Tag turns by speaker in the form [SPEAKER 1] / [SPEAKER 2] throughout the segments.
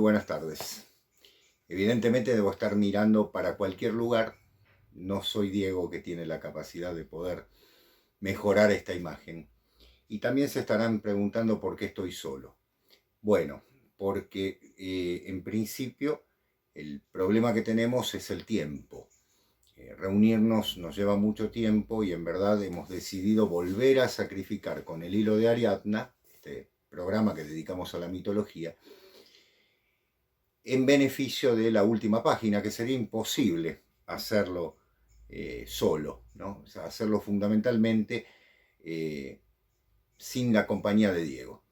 [SPEAKER 1] buenas tardes. Evidentemente debo estar mirando para cualquier lugar. No soy Diego, que tiene la capacidad de poder mejorar esta imagen. Y también se estarán preguntando por qué estoy solo. Bueno, porque en principio el problema que tenemos es el tiempo. Reunirnos nos lleva mucho tiempo y en verdad hemos decidido volver a sacrificar con el hilo de Ariadna, este programa que dedicamos a la mitología, en beneficio de la última página, que sería imposible hacerlo solo, ¿no? O sea, hacerlo fundamentalmente eh, sin la compañía de Diego.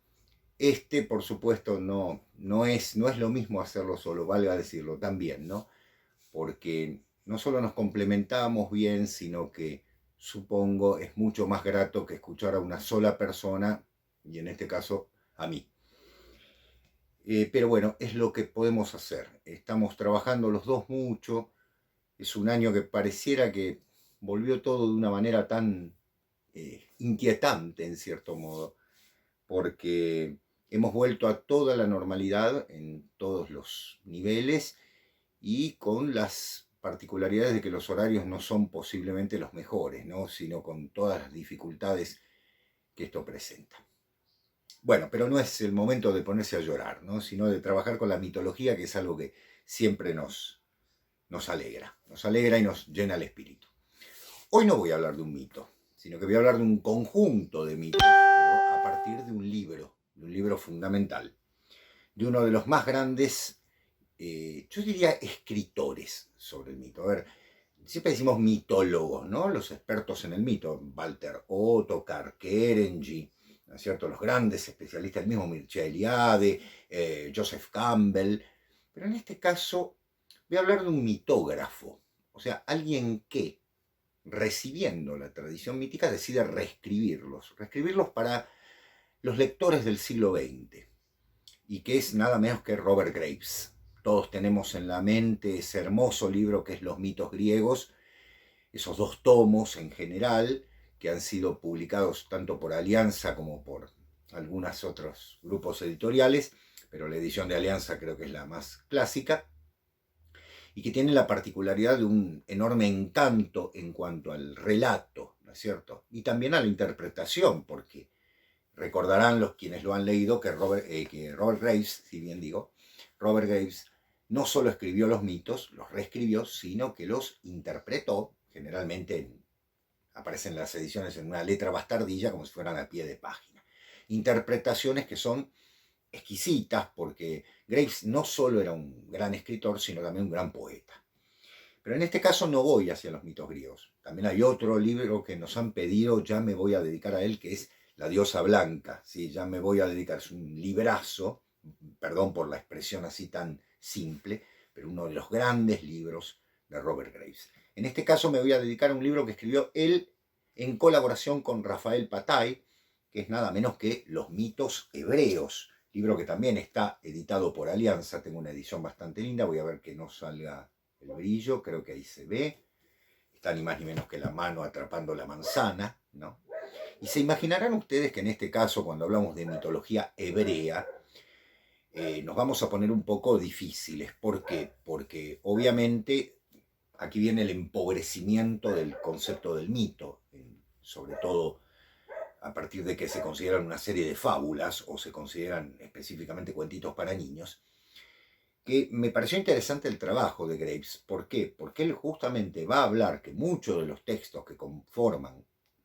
[SPEAKER 1] Por supuesto, no es lo mismo hacerlo solo, valga decirlo también, ¿no? Porque no solo nos complementamos bien, sino que supongo es mucho más grato que escuchar a una sola persona, y en este caso a mí. Pero bueno, es lo que podemos hacer. Estamos trabajando los dos mucho. Es un año que pareciera que volvió todo de una manera tan inquietante, en cierto modo, porque hemos vuelto a toda la normalidad en todos los niveles y con las particularidades de que los horarios no son posiblemente los mejores, ¿no? Sino con todas las dificultades que esto presenta. Bueno, pero no es el momento de ponerse a llorar, ¿no? Sino de trabajar con la mitología, que es algo que siempre nos alegra y nos llena el espíritu. Hoy no voy a hablar de un mito, sino que voy a hablar de un conjunto de mitos, pero a partir de un libro fundamental, de uno de los más grandes, yo diría, escritores sobre el mito. A ver, siempre decimos mitólogos, ¿no? Los expertos en el mito, Walter Ottokar, Kerenji, ¿no es cierto? Los grandes especialistas, el mismo Mircea Eliade, Joseph Campbell. Pero en este caso voy a hablar de un mitógrafo, o sea, alguien que, recibiendo la tradición mítica, decide reescribirlos para los lectores del siglo XX, y que es nada menos que Robert Graves. Todos tenemos en la mente ese hermoso libro que es Los mitos griegos, esos dos tomos en general, que han sido publicados tanto por Alianza como por algunos otros grupos editoriales, pero la edición de Alianza creo que es la más clásica, y que tiene la particularidad de un enorme encanto en cuanto al relato, ¿no es cierto? Y también a la interpretación, porque recordarán los quienes lo han leído que Robert Graves, si bien digo, Robert Graves no solo escribió los mitos, los reescribió, sino que los interpretó, generalmente aparecen las ediciones en una letra bastardilla, como si fueran a pie de página. Interpretaciones que son exquisitas, porque Graves no solo era un gran escritor, sino también un gran poeta. Pero en este caso no voy hacia los mitos griegos. También hay otro libro que nos han pedido, ya me voy a dedicar a él, que es La diosa blanca. ¿Sí? Ya me voy a dedicar, es un librazo, perdón por la expresión así tan simple, pero uno de los grandes libros de Robert Graves. En este caso me voy a dedicar a un libro que escribió él en colaboración con Rafael Patay, que es nada menos que Los mitos hebreos, libro que también está editado por Alianza. Tengo una edición bastante linda, voy a ver que no salga el brillo, creo que ahí se ve. Está ni más ni menos que la mano atrapando la manzana, ¿no? Y se imaginarán ustedes que en este caso, cuando hablamos de mitología hebrea, nos vamos a poner un poco difíciles. ¿Por qué? Porque obviamente aquí viene el empobrecimiento del concepto del mito, sobre todo a partir de que se consideran una serie de fábulas o se consideran específicamente cuentitos para niños, que me pareció interesante el trabajo de Graves. ¿Por qué? Porque él justamente va a hablar que muchos de los textos que conforman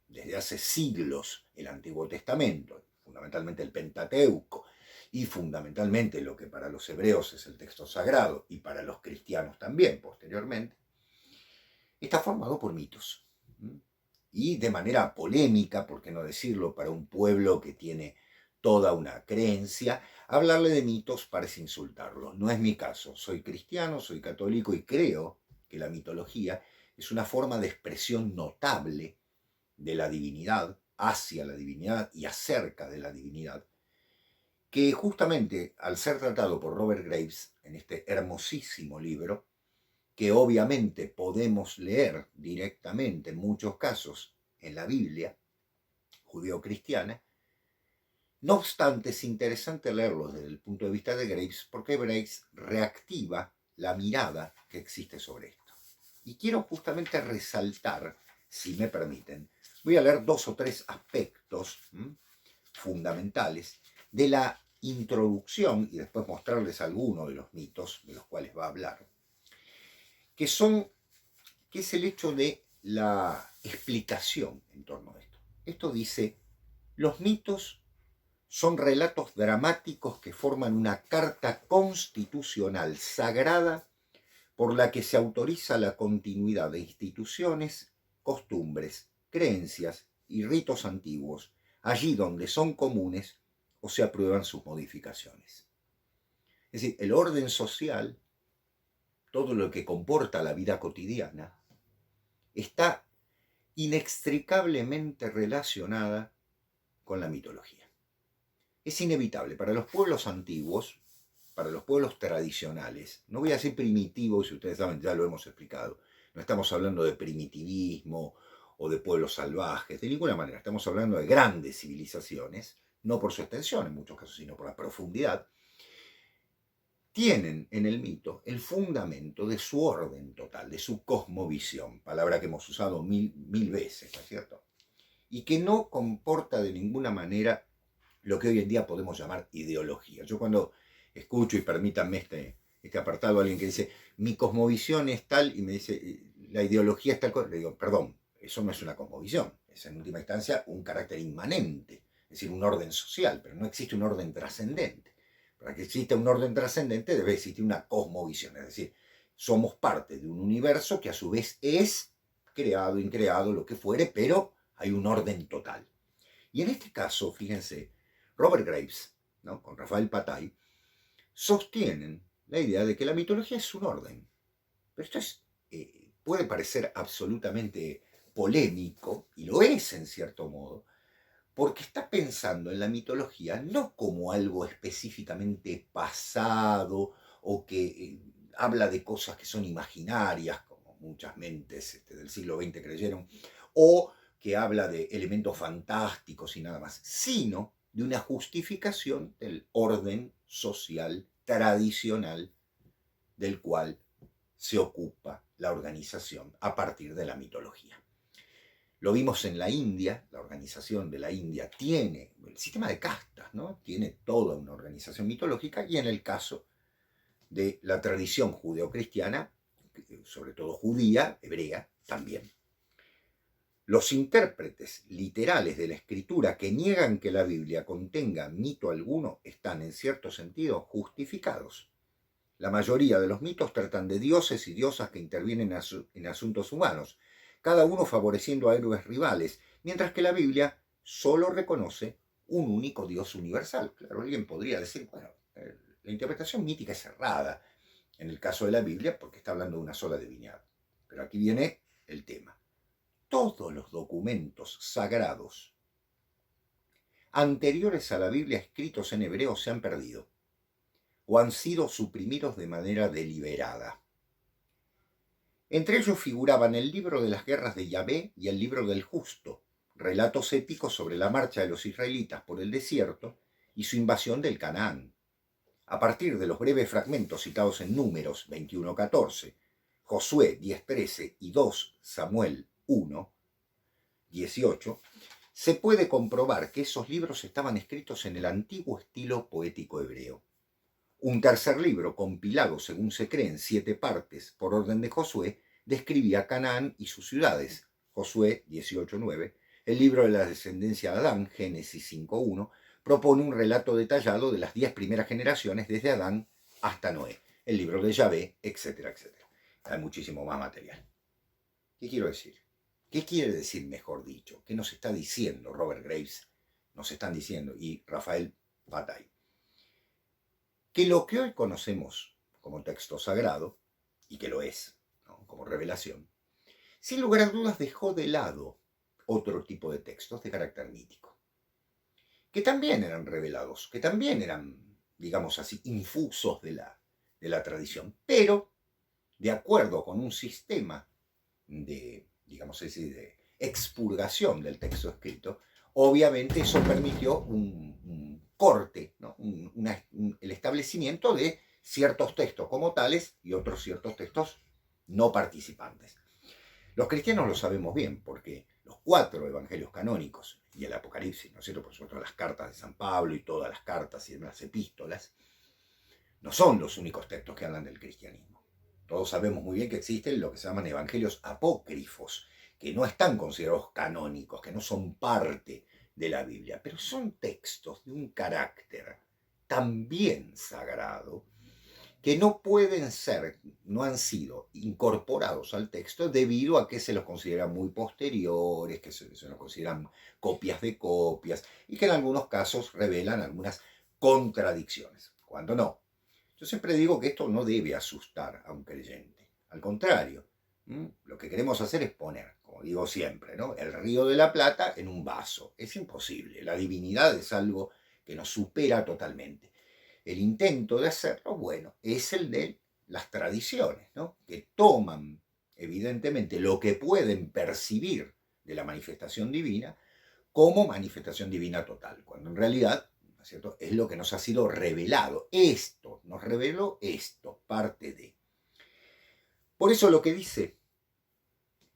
[SPEAKER 1] desde hace siglos el Antiguo Testamento, fundamentalmente el Pentateuco, y fundamentalmente lo que para los hebreos es el texto sagrado, y para los cristianos también posteriormente, está formado por mitos. Y de manera polémica, por qué no decirlo, para un pueblo que tiene toda una creencia, hablarle de mitos parece insultarlo. No es mi caso. Soy cristiano, soy católico y creo que la mitología es una forma de expresión notable de la divinidad, hacia la divinidad y acerca de la divinidad, que justamente al ser tratado por Robert Graves en este hermosísimo libro, que obviamente podemos leer directamente en muchos casos en la Biblia judeo-cristiana, No obstante, es interesante leerlo desde el punto de vista de Graves, porque Graves reactiva la mirada que existe sobre esto. Y quiero justamente resaltar, si me permiten, voy a leer 2 o 3 aspectos fundamentales de la introducción y después mostrarles algunos de los mitos de los cuales va a hablar, que es el hecho de la explicación en torno a esto. Esto dice, los mitos son relatos dramáticos que forman una carta constitucional sagrada por la que se autoriza la continuidad de instituciones, costumbres, creencias y ritos antiguos, allí donde son comunes o se aprueban sus modificaciones. Es decir, el orden social, todo lo que comporta la vida cotidiana, está inextricablemente relacionada con la mitología. Es inevitable para los pueblos antiguos, para los pueblos tradicionales, no voy a decir primitivos, si ustedes saben, ya lo hemos explicado, no estamos hablando de primitivismo o de pueblos salvajes, de ninguna manera, estamos hablando de grandes civilizaciones, no por su extensión en muchos casos, sino por la profundidad, tienen en el mito el fundamento de su orden total, de su cosmovisión, palabra que hemos usado mil veces, ¿no es cierto? Y que no comporta de ninguna manera lo que hoy en día podemos llamar ideología. Yo cuando escucho, y permítanme este apartado, a alguien que dice, mi cosmovisión es tal, y me dice, la ideología es tal, le digo, perdón, eso no es una cosmovisión, es en última instancia un carácter inmanente, es decir, un orden social, pero no existe un orden trascendente. Para que exista un orden trascendente debe existir una cosmovisión, es decir, somos parte de un universo que a su vez es creado, increado, lo que fuere, pero hay un orden total. Y en este caso, fíjense, Robert Graves, ¿no?, con Rafael Patai, sostienen la idea de que la mitología es un orden. Pero esto puede parecer absolutamente polémico, y lo es en cierto modo, porque está pensando en la mitología no como algo específicamente pasado o que habla de cosas que son imaginarias, como muchas mentes del siglo XX creyeron, o que habla de elementos fantásticos y nada más, sino de una justificación del orden social tradicional del cual se ocupa la organización a partir de la mitología. Lo vimos en la India, la organización de la India tiene el sistema de castas, ¿no? Tiene toda una organización mitológica, y en el caso de la tradición judeocristiana, sobre todo judía, hebrea, también. Los intérpretes literales de la escritura que niegan que la Biblia contenga mito alguno están, en cierto sentido, justificados. La mayoría de los mitos tratan de dioses y diosas que intervienen en asuntos humanos, cada uno favoreciendo a héroes rivales, mientras que la Biblia solo reconoce un único Dios universal. Claro, alguien podría decir, bueno, la interpretación mítica es errada en el caso de la Biblia porque está hablando de una sola divinidad. Pero aquí viene el tema. Todos los documentos sagrados anteriores a la Biblia escritos en hebreo se han perdido o han sido suprimidos de manera deliberada. Entre ellos figuraban el libro de las guerras de Yahvé y el libro del Justo, relatos épicos sobre la marcha de los israelitas por el desierto y su invasión del Canaán. A partir de los breves fragmentos citados en Números 21:14, Josué 10:13 y 2 Samuel 1:18, se puede comprobar que esos libros estaban escritos en el antiguo estilo poético hebreo. Un tercer libro, compilado según se cree en 7 partes por orden de Josué, describía Canaán y sus ciudades, Josué 18:9. El libro de la descendencia de Adán, Génesis 5:1, propone un relato detallado de las 10 primeras generaciones desde Adán hasta Noé. El libro de Yahvé, etcétera, etcétera. Hay muchísimo más material. ¿Qué quiero decir? ¿Qué quiere decir, mejor dicho? ¿Qué nos está diciendo Robert Graves? Nos están diciendo, y Rafael Patai, que lo que hoy conocemos como texto sagrado, y que lo es, ¿no?, como revelación, sin lugar a dudas dejó de lado otro tipo de textos de carácter mítico, que también eran revelados, que también eran, digamos así, infusos de la tradición, pero de acuerdo con un sistema de, digamos así, de expurgación del texto escrito, obviamente eso permitió un corte, ¿no? El establecimiento de ciertos textos como tales y otros ciertos textos no participantes. Los cristianos lo sabemos bien porque los 4 evangelios canónicos y el Apocalipsis, ¿no es cierto? Por supuesto, las cartas de San Pablo y todas las cartas y las epístolas, no son los únicos textos que hablan del cristianismo. Todos sabemos muy bien que existen lo que se llaman evangelios apócrifos, que no están considerados canónicos, que no son parte de la Biblia, pero son textos de un carácter también sagrado, que no pueden ser, no han sido incorporados al texto debido a que se los considera muy posteriores, que se los consideran copias de copias, y que en algunos casos revelan algunas contradicciones, cuando no. Yo siempre digo que esto no debe asustar a un creyente. Al contrario, lo que queremos hacer es poner, como digo siempre, ¿no?, el río de la Plata en un vaso. Es imposible. La divinidad es algo que nos supera totalmente. El intento de hacerlo, bueno, es el de las tradiciones, ¿no?, que toman evidentemente lo que pueden percibir de la manifestación divina como manifestación divina total, cuando en realidad, ¿no es cierto?, es lo que nos ha sido revelado. Esto, nos reveló esto, parte de. Por eso lo que dice,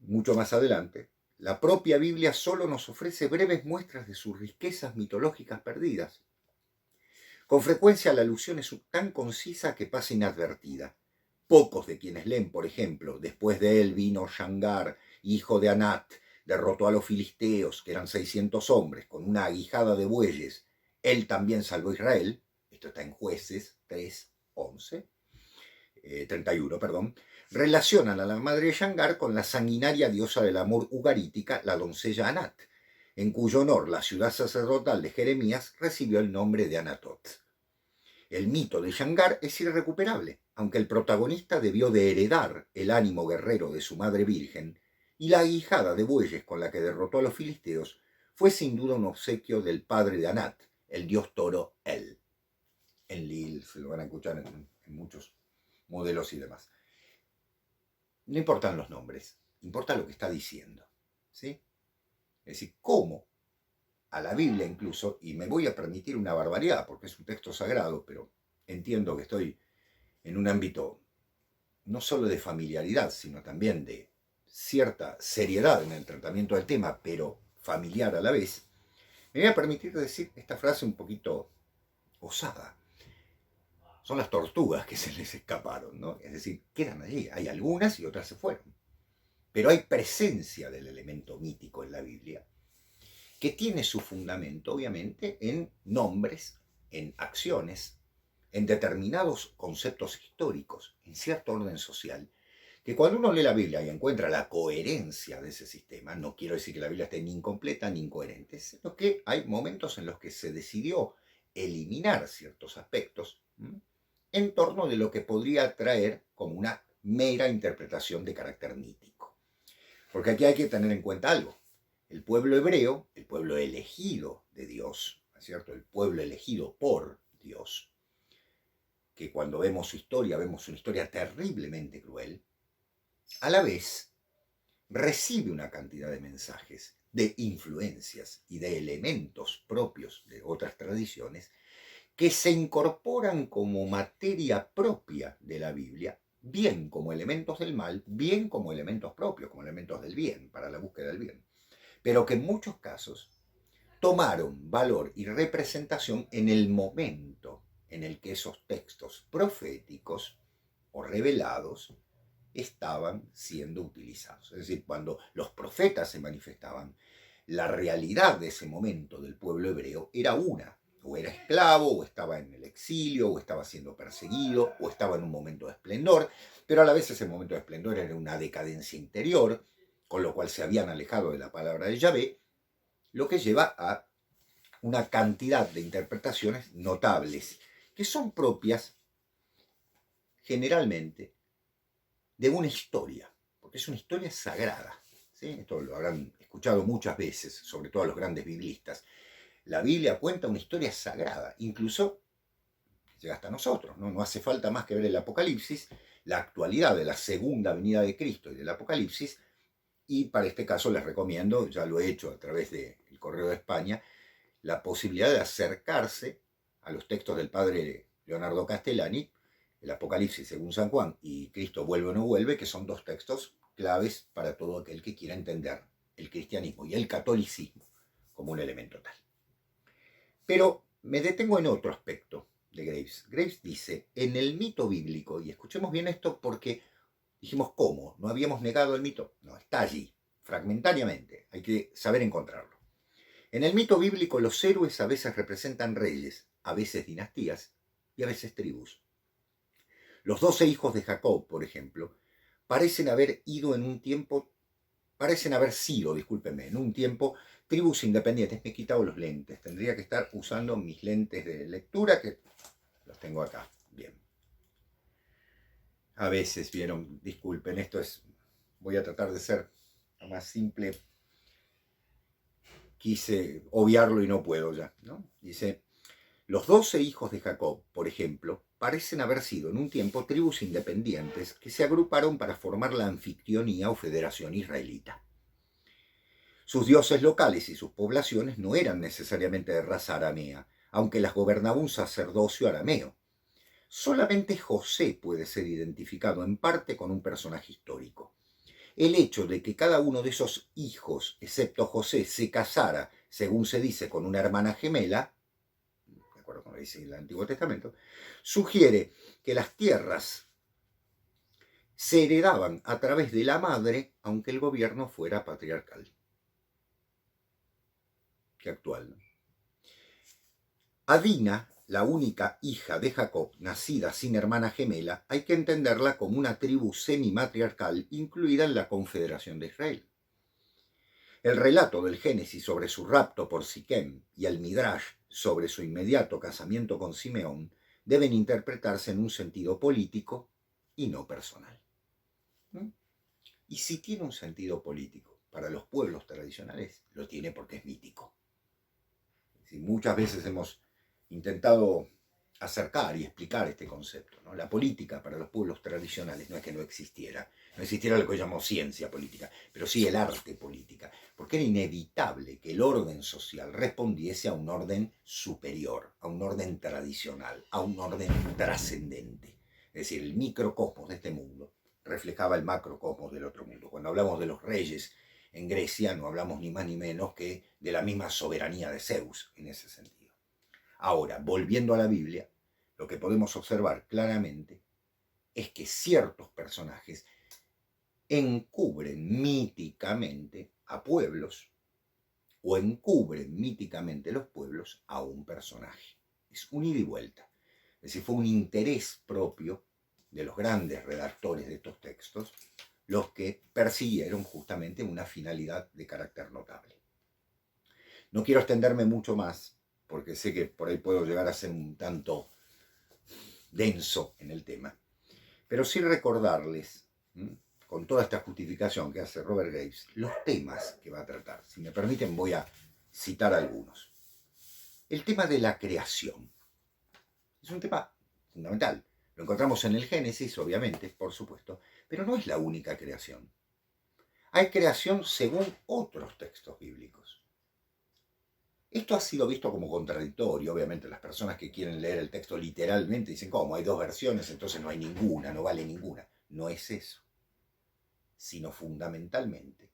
[SPEAKER 1] mucho más adelante, la propia Biblia solo nos ofrece breves muestras de sus riquezas mitológicas perdidas. Con frecuencia la alusión es tan concisa que pasa inadvertida. Pocos de quienes leen, por ejemplo, después de él vino Shangar, hijo de Anat, derrotó a los filisteos, que eran 600 hombres, con una aguijada de bueyes. Él también salvó a Israel. Esto está en Jueces 31, perdón. Relacionan a la madre de Shangar con la sanguinaria diosa del amor ugarítica, la doncella Anat, en cuyo honor la ciudad sacerdotal de Jeremías recibió el nombre de Anatot. El mito de Shangar es irrecuperable, aunque el protagonista debió de heredar el ánimo guerrero de su madre virgen, y la aguijada de bueyes con la que derrotó a los filisteos fue sin duda un obsequio del padre de Anat, el dios toro El. En Lil se lo van a escuchar en muchos modelos y demás. No importan los nombres, importa lo que está diciendo, ¿sí? Es decir, cómo a la Biblia incluso, y me voy a permitir una barbaridad porque es un texto sagrado, pero entiendo que estoy en un ámbito no solo de familiaridad, sino también de cierta seriedad en el tratamiento del tema, pero familiar a la vez, me voy a permitir decir esta frase un poquito osada. Son las tortugas que se les escaparon, ¿no? Es decir, quedan allí. Hay algunas y otras se fueron. Pero hay presencia del elemento mítico en la Biblia, que tiene su fundamento, obviamente, en nombres, en acciones, en determinados conceptos históricos, en cierto orden social, que cuando uno lee la Biblia y encuentra la coherencia de ese sistema, no quiero decir que la Biblia esté ni incompleta ni incoherente, sino que hay momentos en los que se decidió eliminar ciertos aspectos en torno de lo que podría traer como una mera interpretación de carácter mítico. Porque aquí hay que tener en cuenta algo. El pueblo hebreo, el pueblo elegido de Dios, ¿no es cierto?, el pueblo elegido por Dios, que cuando vemos su historia, vemos una historia terriblemente cruel, a la vez recibe una cantidad de mensajes, de influencias y de elementos propios de otras tradiciones que se incorporan como materia propia de la Biblia, bien como elementos del mal, bien como elementos propios, como elementos del bien, para la búsqueda del bien, pero que en muchos casos tomaron valor y representación en el momento en el que esos textos proféticos o revelados estaban siendo utilizados. Es decir, cuando los profetas se manifestaban, la realidad de ese momento del pueblo hebreo era una: o era esclavo, o estaba en el exilio, o estaba siendo perseguido, o estaba en un momento de esplendor, pero a la vez ese momento de esplendor era una decadencia interior, con lo cual se habían alejado de la palabra de Yahvé, lo que lleva a una cantidad de interpretaciones notables, que son propias generalmente de una historia, porque es una historia sagrada, ¿sí? Esto lo habrán escuchado muchas veces, sobre todo a los grandes biblistas. La Biblia cuenta una historia sagrada, incluso llega hasta nosotros, ¿no? No hace falta más que ver el Apocalipsis, la actualidad de la segunda venida de Cristo y del Apocalipsis, y para este caso les recomiendo, ya lo he hecho a través del Correo de España, la posibilidad de acercarse a los textos del padre Leonardo Castellani, el Apocalipsis según San Juan y Cristo vuelve o no vuelve, que son dos textos claves para todo aquel que quiera entender el cristianismo y el catolicismo como un elemento tal. Pero me detengo en otro aspecto de Graves. Graves dice, en el mito bíblico, y escuchemos bien esto porque dijimos cómo, no habíamos negado el mito, no, está allí, fragmentariamente, hay que saber encontrarlo. En el mito bíblico los héroes a veces representan reyes, a veces dinastías y a veces tribus. Los 12 hijos de Jacob, por ejemplo, parecen haber sido, discúlpenme, en un tiempo tribus independientes. Me he quitado los lentes, tendría que estar usando mis lentes de lectura, que los tengo acá, bien. A veces, vieron, disculpen, voy a tratar de ser lo más simple. Quise obviarlo y no puedo ya, ¿no? Dice, los 12 hijos de Jacob, por ejemplo, parecen haber sido en un tiempo tribus independientes que se agruparon para formar la anfictionía o federación israelita. Sus dioses locales y sus poblaciones no eran necesariamente de raza aramea, aunque las gobernaba un sacerdocio arameo. Solamente José puede ser identificado en parte con un personaje histórico. El hecho de que cada uno de esos hijos, excepto José, se casara, según se dice, con una hermana gemela, de acuerdo con lo que dice el Antiguo Testamento, sugiere que las tierras se heredaban a través de la madre, aunque el gobierno fuera patriarcal. Qué actual, ¿no? A Dina, la única hija de Jacob, nacida sin hermana gemela, hay que entenderla como una tribu semimatriarcal incluida en la Confederación de Israel. El relato del Génesis sobre su rapto por Siquem y el Midrash sobre su inmediato casamiento con Simeón deben interpretarse en un sentido político y no personal. Y si tiene un sentido político para los pueblos tradicionales, lo tiene porque es mítico. Muchas veces hemos intentado acercar y explicar este concepto, ¿no? La política para los pueblos tradicionales no es que no existiera lo que llamamos ciencia política, pero sí el arte política, porque era inevitable que el orden social respondiese a un orden superior, a un orden tradicional, a un orden trascendente. Es decir, el microcosmos de este mundo reflejaba el macrocosmos del otro mundo. Cuando hablamos de los reyes en Grecia, no hablamos ni más ni menos que de la misma soberanía de Zeus en ese sentido. Ahora, volviendo a la Biblia, lo que podemos observar claramente es que ciertos personajes encubren míticamente a pueblos o encubren míticamente los pueblos a un personaje. Es un ida y vuelta. Es decir, fue un interés propio de los grandes redactores de estos textos los que persiguieron justamente una finalidad de carácter notable. No quiero extenderme mucho más, porque sé que por ahí puedo llegar a ser un tanto denso en el tema, pero sí recordarles, con toda esta justificación que hace Robert Graves, los temas que va a tratar. Si me permiten, voy a citar algunos. El tema de la creación es un tema fundamental. Lo encontramos en el Génesis, obviamente, por supuesto, pero no es la única creación. Hay creación según otros textos bíblicos. Esto ha sido visto como contradictorio, obviamente las personas que quieren leer el texto literalmente dicen, ¿cómo? Hay dos versiones, entonces no hay ninguna, no vale ninguna. No es eso, sino fundamentalmente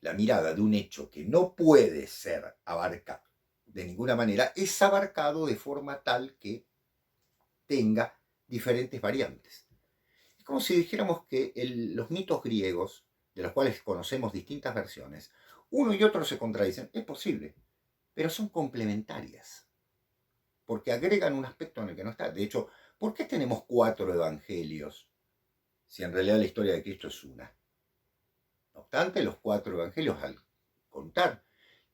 [SPEAKER 1] la mirada de un hecho que no puede ser abarcado de ninguna manera, es abarcado de forma tal que tenga diferentes variantes. Es como si dijéramos que los mitos griegos, de los cuales conocemos distintas versiones, uno y otro se contradicen. Es posible, pero son complementarias, porque agregan un aspecto en el que no está. De hecho, ¿por qué tenemos 4 evangelios si en realidad la historia de Cristo es una? No obstante, los 4 evangelios, al contar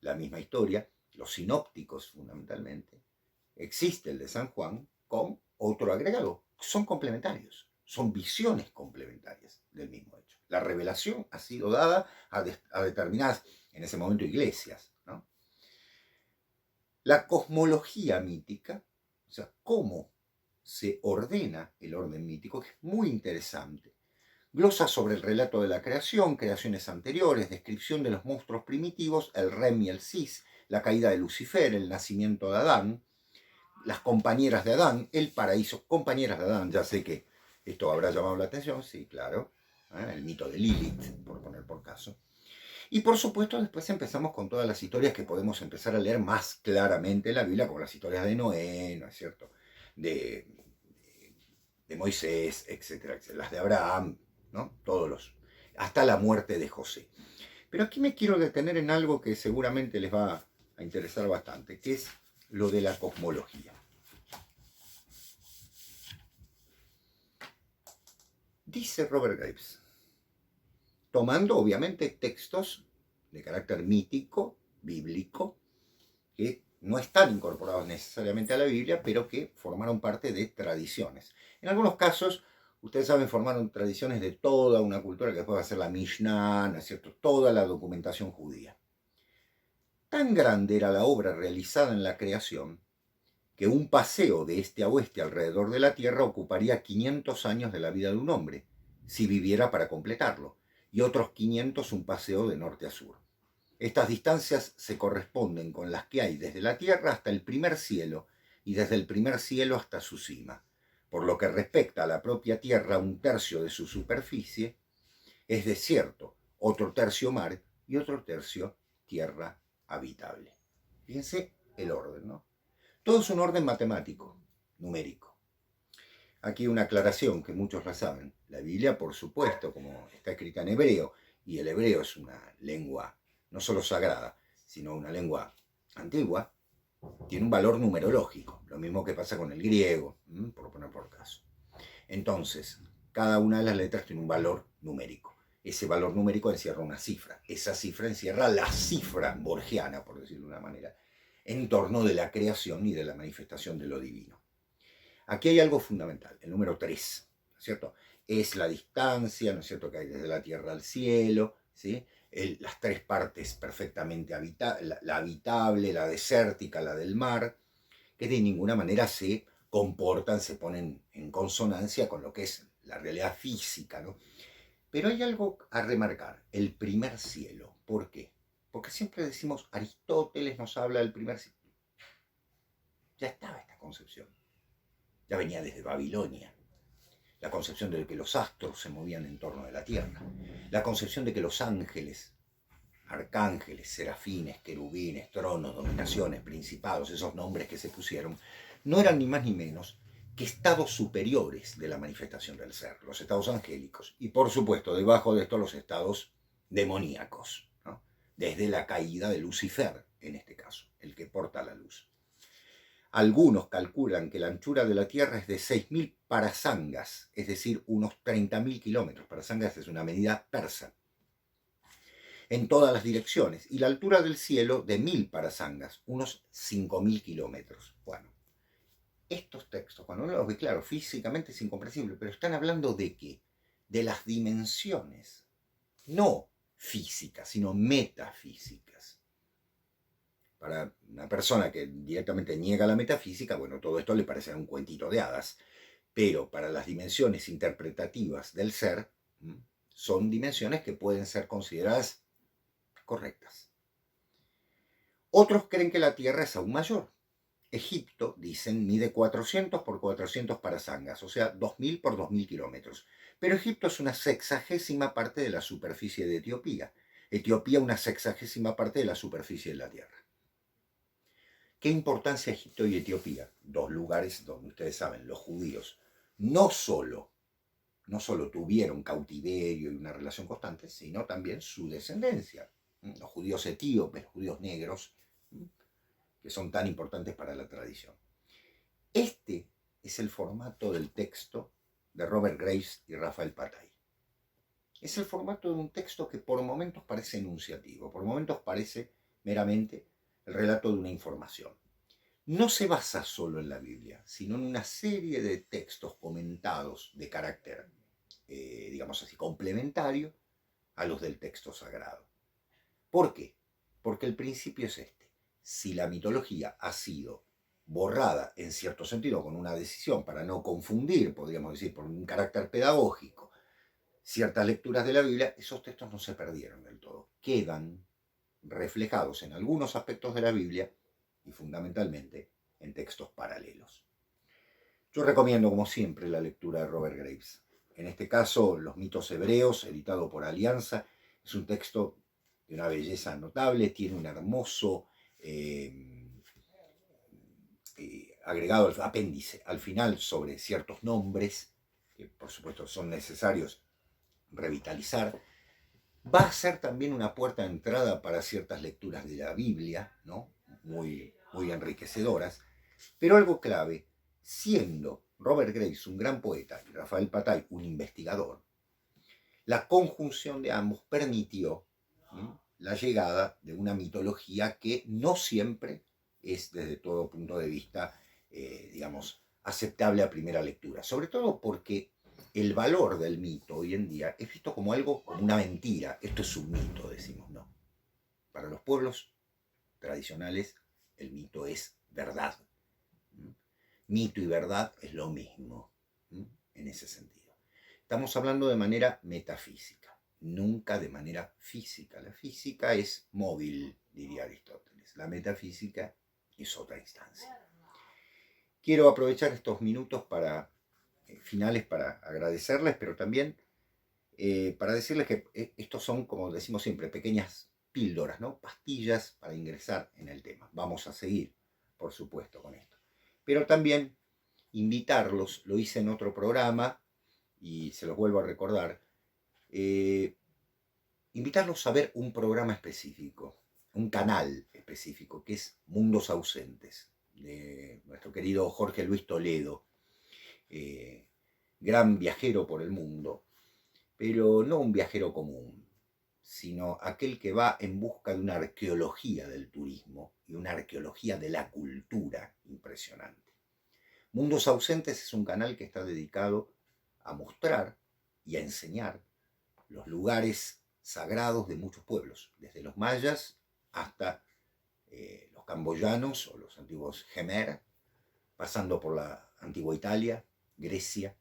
[SPEAKER 1] la misma historia, los sinópticos fundamentalmente, existe el de San Juan con otro agregado. Son complementarios, son visiones complementarias del mismo hecho. La revelación ha sido dada a determinadas, en ese momento, iglesias, ¿no? La cosmología mítica, o sea, cómo se ordena el orden mítico, que es muy interesante. Glosa sobre el relato de la creación, creaciones anteriores, descripción de los monstruos primitivos, el Rem y el Sis, la caída de Lucifer, el nacimiento de Adán. las compañeras de Adán, el paraíso, compañeras de Adán, ya sé que esto habrá llamado la atención, sí, claro, el mito de Lilith, por poner por caso. Y por supuesto después empezamos con todas las historias que podemos empezar a leer más claramente en la Biblia, como las historias de Noé, ¿no es cierto? De, de Moisés, etcétera, etcétera, las de Abraham, ¿no? Hasta la muerte de José. Pero aquí me quiero detener en algo que seguramente les va a interesar bastante, que es lo de la cosmología. Dice Robert Graves, tomando obviamente textos de carácter mítico, bíblico, que no están incorporados necesariamente a la Biblia, pero que formaron parte de tradiciones. En algunos casos, ustedes saben, formaron tradiciones de toda una cultura que después va a ser la Mishnah, ¿no es cierto? Toda la documentación judía. Tan grande era la obra realizada en la creación que un paseo de este a oeste alrededor de la Tierra ocuparía 500 años de la vida de un hombre, si viviera para completarlo, y otros 500 un paseo de norte a sur. Estas distancias se corresponden con las que hay desde la Tierra hasta el primer cielo y desde el primer cielo hasta su cima. Por lo que respecta a la propia Tierra, un tercio de su superficie es desierto, otro tercio mar y otro tercio tierra habitable. Fíjense el orden, ¿no? Todo es un orden matemático, numérico. Aquí una aclaración que muchos la saben. La Biblia, por supuesto, como está escrita en hebreo, y el hebreo es una lengua no solo sagrada, sino una lengua antigua, tiene un valor numerológico, lo mismo que pasa con el griego, por poner por caso. Entonces, cada una de las letras tiene un valor numérico. Ese valor numérico encierra una cifra. Esa cifra encierra la cifra borgiana, por decirlo de una manera, en torno de la creación y de la manifestación de lo divino. Aquí hay algo fundamental, el número 3, ¿no es cierto? Es la distancia, ¿no es cierto?, que hay desde la tierra al cielo, ¿sí? Las tres partes perfectamente habitables, la habitable, la desértica, la del mar, que de ninguna manera se comportan, se ponen en consonancia con lo que es la realidad física, ¿no? Pero hay algo a remarcar, el primer cielo. ¿Por qué? Porque siempre decimos, Aristóteles nos habla del primer cielo. Ya estaba esta concepción. Ya venía desde Babilonia. La concepción de que los astros se movían en torno de la Tierra. La concepción de que los ángeles, arcángeles, serafines, querubines, tronos, dominaciones, principados, esos nombres que se pusieron, no eran ni más ni menos que estados superiores de la manifestación del ser, los estados angélicos. Y por supuesto, debajo de esto los estados demoníacos, ¿no? Desde la caída de Lucifer, en este caso, el que porta la luz. Algunos calculan que la anchura de la Tierra es de 6.000 parasangas, es decir, unos 30.000 kilómetros. Parasangas es una medida persa, en todas las direcciones, y la altura del cielo de 1.000 parasangas, unos 5.000 kilómetros. Bueno, estos textos, cuando uno los ve, claro, físicamente es incomprensible, pero están hablando de qué? De las dimensiones, no físicas, sino metafísicas. Para una persona que directamente niega la metafísica, bueno, todo esto le parecerá un cuentito de hadas, pero para las dimensiones interpretativas del ser, son dimensiones que pueden ser consideradas correctas. Otros creen que la Tierra es aún mayor. Egipto, dicen, mide 400 por 400 parasangas, o sea, 2.000 por 2.000 kilómetros. Pero Egipto es una sexagésima parte de la superficie de Etiopía. Etiopía una sexagésima parte de la superficie de la Tierra. ¿Qué importancia Egipto y Etiopía? Dos lugares donde ustedes saben, los judíos no solo tuvieron cautiverio y una relación constante, sino también su descendencia. Los judíos etíopes, los judíos negros, que son tan importantes para la tradición. Este es el formato del texto de Robert Graves y Rafael Patai. Es el formato de un texto que por momentos parece enunciativo, por momentos parece meramente el relato de una información. No se basa solo en la Biblia, sino en una serie de textos comentados de carácter, digamos así, complementario a los del texto sagrado. ¿Por qué? Porque el principio es este. Si la mitología ha sido borrada en cierto sentido con una decisión para no confundir, podríamos decir, por un carácter pedagógico, ciertas lecturas de la Biblia, esos textos no se perdieron del todo. Quedan reflejados en algunos aspectos de la Biblia y fundamentalmente en textos paralelos. Yo recomiendo, como siempre, la lectura de Robert Graves. En este caso, Los mitos hebreos, editado por Alianza, es un texto de una belleza notable, tiene un hermoso agregado al apéndice al final sobre ciertos nombres, que por supuesto son necesarios revitalizar. Va a ser también una puerta de entrada para ciertas lecturas de la Biblia, ¿no? Muy enriquecedoras, pero algo clave, siendo Robert Graves un gran poeta y Rafael Patai un investigador, la conjunción de ambos permitió la llegada de una mitología que no siempre es desde todo punto de vista, digamos, aceptable a primera lectura, sobre todo porque el valor del mito hoy en día es visto como algo, como una mentira. Esto es un mito, decimos, no. Para los pueblos tradicionales, el mito es verdad. Mito y verdad es lo mismo, en ese sentido. Estamos hablando de manera metafísica, nunca de manera física. La física es móvil, diría Aristóteles. La metafísica es otra instancia. Quiero aprovechar estos minutos finales para agradecerles, pero también para decirles que estos son, como decimos siempre, pequeñas píldoras, ¿no? Pastillas para ingresar en el tema. Vamos a seguir, por supuesto, con esto. Pero también invitarlos, lo hice en otro programa y se los vuelvo a recordar, invitarlos a ver un programa específico, un canal específico, que es Mundos Ausentes, de nuestro querido Jorge Luis Toledo, gran viajero por el mundo, pero no un viajero común, sino aquel que va en busca de una arqueología del turismo y una arqueología de la cultura impresionante. Mundos Ausentes es un canal que está dedicado a mostrar y a enseñar los lugares sagrados de muchos pueblos, desde los mayas hasta los camboyanos o los antiguos Jemer, pasando por la antigua Italia, Grecia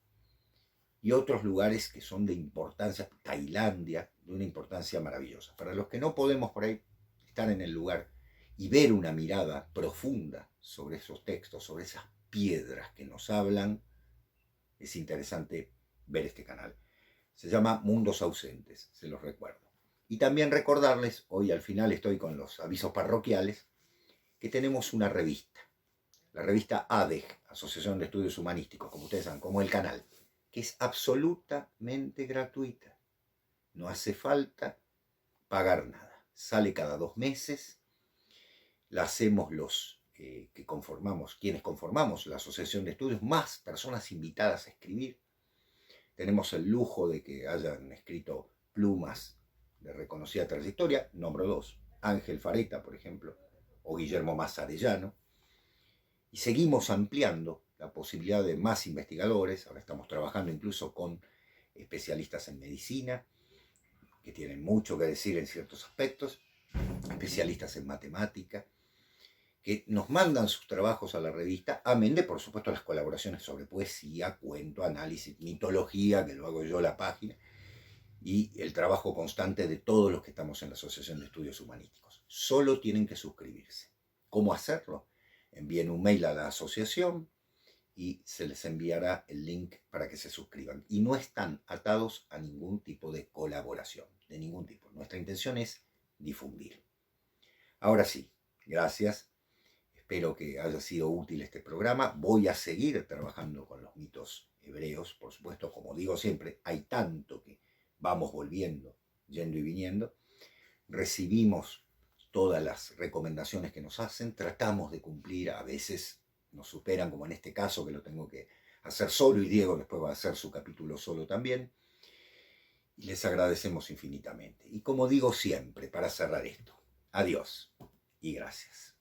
[SPEAKER 1] y otros lugares que son de importancia, Tailandia, de una importancia maravillosa. Para los que no podemos por ahí estar en el lugar y ver una mirada profunda sobre esos textos, sobre esas piedras que nos hablan, es interesante ver este canal. Se llama Mundos Ausentes, se los recuerdo. Y también recordarles, hoy al final estoy con los avisos parroquiales, que tenemos una revista, la revista ADEG, Asociación de Estudios Humanísticos, como ustedes saben, como el canal, que es absolutamente gratuita. No hace falta pagar nada. Sale cada 2 meses, la hacemos los que conformamos, quienes conformamos la Asociación de Estudios, más personas invitadas a escribir. Tenemos el lujo de que hayan escrito plumas de reconocida trayectoria, nombro 2, Ángel Fareta, por ejemplo, o Guillermo Mazzarellano, y seguimos ampliando la posibilidad de más investigadores. Ahora estamos trabajando incluso con especialistas en medicina, que tienen mucho que decir en ciertos aspectos, especialistas en matemática, que nos mandan sus trabajos a la revista, amén de, por supuesto, las colaboraciones sobre poesía, cuento, análisis, mitología, que lo hago yo la página, y el trabajo constante de todos los que estamos en la Asociación de Estudios Humanísticos. Solo tienen que suscribirse. ¿Cómo hacerlo? Envíen un mail a la asociación y se les enviará el link para que se suscriban. Y no están atados a ningún tipo de colaboración, de ningún tipo. Nuestra intención es difundir. Ahora sí, gracias. Espero que haya sido útil este programa. Voy a seguir trabajando con los mitos hebreos, por supuesto, como digo siempre, hay tanto que vamos volviendo, yendo y viniendo. Recibimos todas las recomendaciones que nos hacen, tratamos de cumplir, a veces nos superan, como en este caso, que lo tengo que hacer solo y Diego después va a hacer su capítulo solo también. Y les agradecemos infinitamente. Y como digo siempre, para cerrar esto, adiós y gracias.